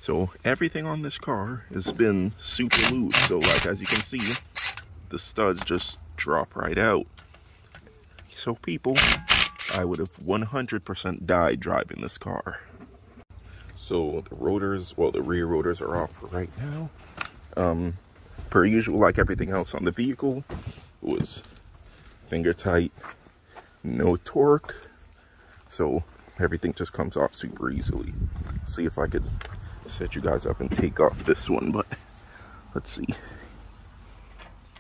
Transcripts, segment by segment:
So everything on this car has been super loose. So like as you can see, the studs just drop right out. So people, I would have 100% died driving this car. So the rotors, well, the rear rotors are off for right now. Per usual, like everything else on the vehicle, it was finger tight, no torque. So everything just comes off super easily. See if I could set you guys up and take off this one, but let's see.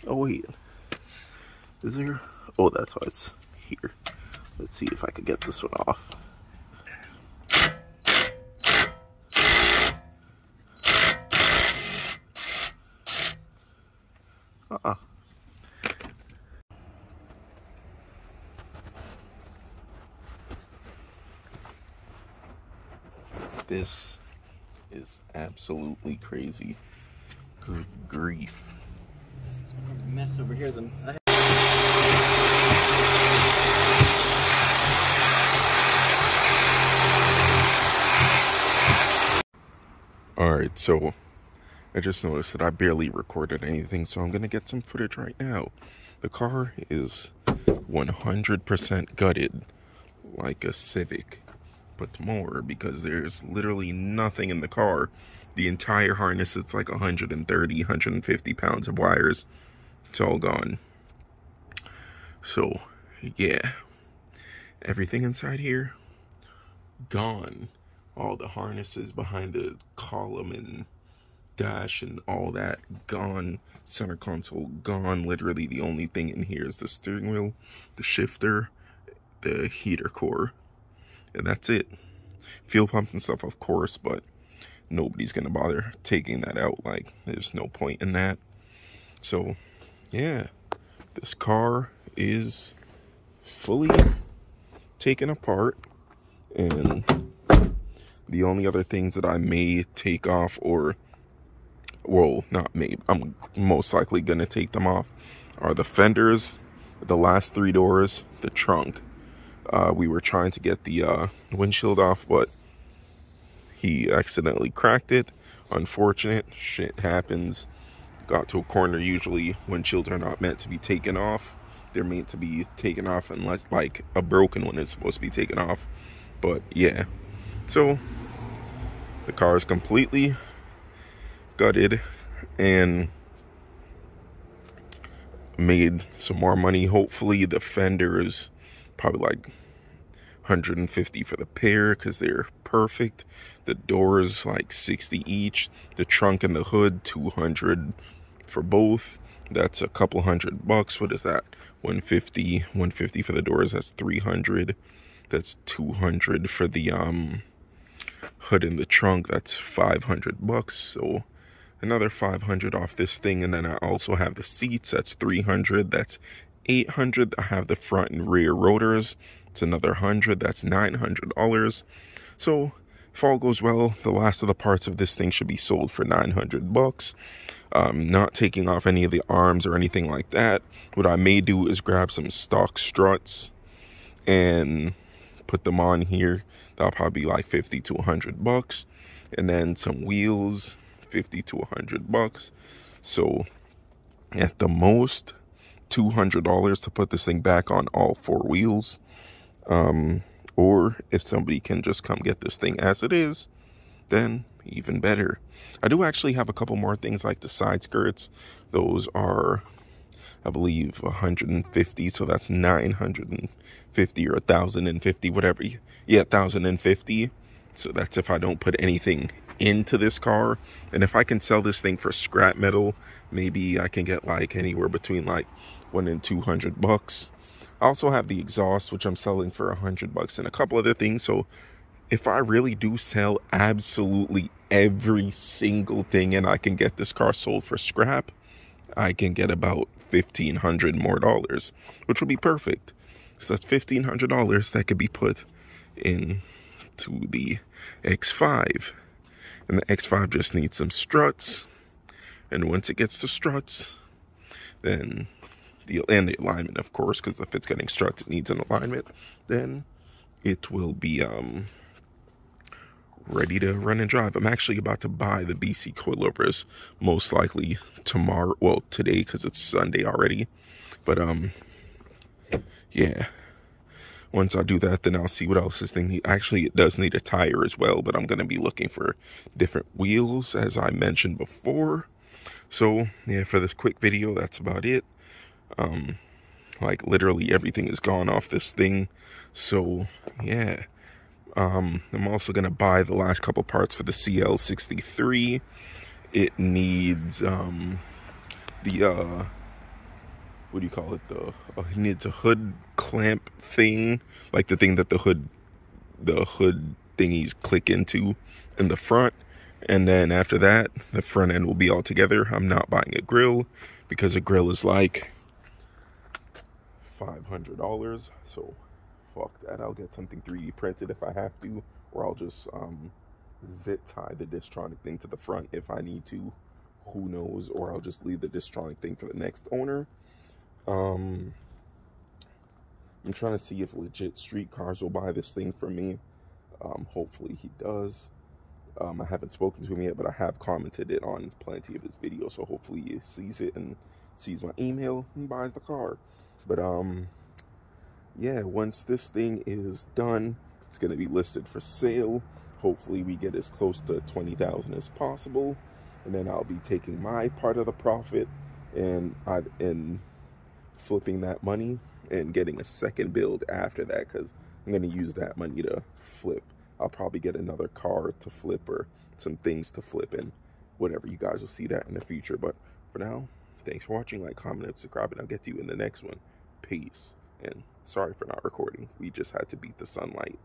Oh wait, is there? Oh, that's why it's here. Let's see if I could get this one off. This is absolutely crazy. Good grief. This is more of a mess over here than I have. Alright, so I just noticed that I barely recorded anything, so I'm gonna get some footage right now. The car is 100% gutted, like a Civic, but more, because there's literally nothing in the car. The entire harness, it's like 130, 150 pounds of wires. It's all gone. So, yeah. Everything inside here, gone. All the harnesses behind the column and dash and all that, gone. Center console, gone. Literally the only thing in here is the steering wheel, the shifter, the heater core. And that's it. Fuel pump and stuff, of course, but nobody's gonna bother taking that out. Like, there's no point in that. So, yeah. This car is fully taken apart. And the only other things that I may take off, or, well, not may, I'm most likely gonna take them off, are the fenders, the last 3 doors, the trunk. We were trying to get the windshield off, but he accidentally cracked it. Unfortunate, shit happens. Got to a corner. Usually windshields are not meant to be taken off. They're meant to be taken off unless like a broken one is supposed to be taken off. But yeah, so the car is completely gutted and made some more money. Hopefully the fenders, probably like 150 for the pair because they're perfect. The doors like 60 each. The trunk and the hood 200 for both. That's a couple $100. What is that? 150 for the doors. That's 300. That's 200 for the hood and the trunk. That's $500. So another 500 off this thing. And then I also have the seats. That's 300. That's 800. I have the front and rear rotors. It's another 100. That's $900. So if all goes well, the last of the parts of this thing should be sold for $900. Not taking off any of the arms or anything like that. What I may do is grab some stock struts and put them on here. That'll probably be like 50 to $100. And then some wheels, 50 to $100. So at the most, $200 to put this thing back on all 4 wheels. Or if somebody can just come get this thing as it is, then even better. I do actually have a couple more things like the side skirts. Those are, I believe, 150, so that's 950 or 1,050, whatever. Yeah, 1,050. So that's if I don't put anything into this car. And if I can sell this thing for scrap metal, maybe I can get like anywhere between like $100 and $200. I also have the exhaust, which I'm selling for $100, and a couple other things. So if I really do sell absolutely every single thing and I can get this car sold for scrap, I can get about $1,500 more, which would be perfect. So that's $1,500 that could be put into the X5. And the X5 just needs some struts. And once it gets the struts, then the alignment, of course, because if it's getting struts, it needs an alignment. Then it will be ready to run and drive. I'm actually about to buy the BC coilovers most likely tomorrow, well today because it's Sunday already, but yeah, once I do that, then I'll see what else this thing needs. Actually, it does need a tire as well, but I'm going to be looking for different wheels as I mentioned before. So yeah, for this quick video, that's about it. Like literally everything is gone off this thing, so yeah. I'm also gonna buy the last couple parts for the CL63. It needs what do you call it, it needs a hood clamp thing, like the thing that the hood thingies click into in the front, and then after that the front end will be all together. I'm not buying a grill because a grill is like $500, so fuck that. I'll get something 3D printed if I have to, or I'll just zip tie the Distronic thing to the front if I need to, who knows, or I'll just leave the Distronic thing for the next owner. I'm trying to see if legit street cars will buy this thing from me. Hopefully he does. I haven't spoken to him yet, but I have commented it on plenty of his videos, so hopefully he sees it and sees my email and buys the car. But yeah, once this thing is done, it's going to be listed for sale. Hopefully we get as close to 20,000 as possible, and then I'll be taking my part of the profit and flipping that money and getting a second build after that, because I'm going to use that money to flip. I'll probably get another car to flip or some things to flip, and whatever, you guys will see that in the future. But for now, thanks for watching. Like, comment, and subscribe, and I'll get to you in the next one. Peace. And sorry for not recording. We just had to beat the sunlight.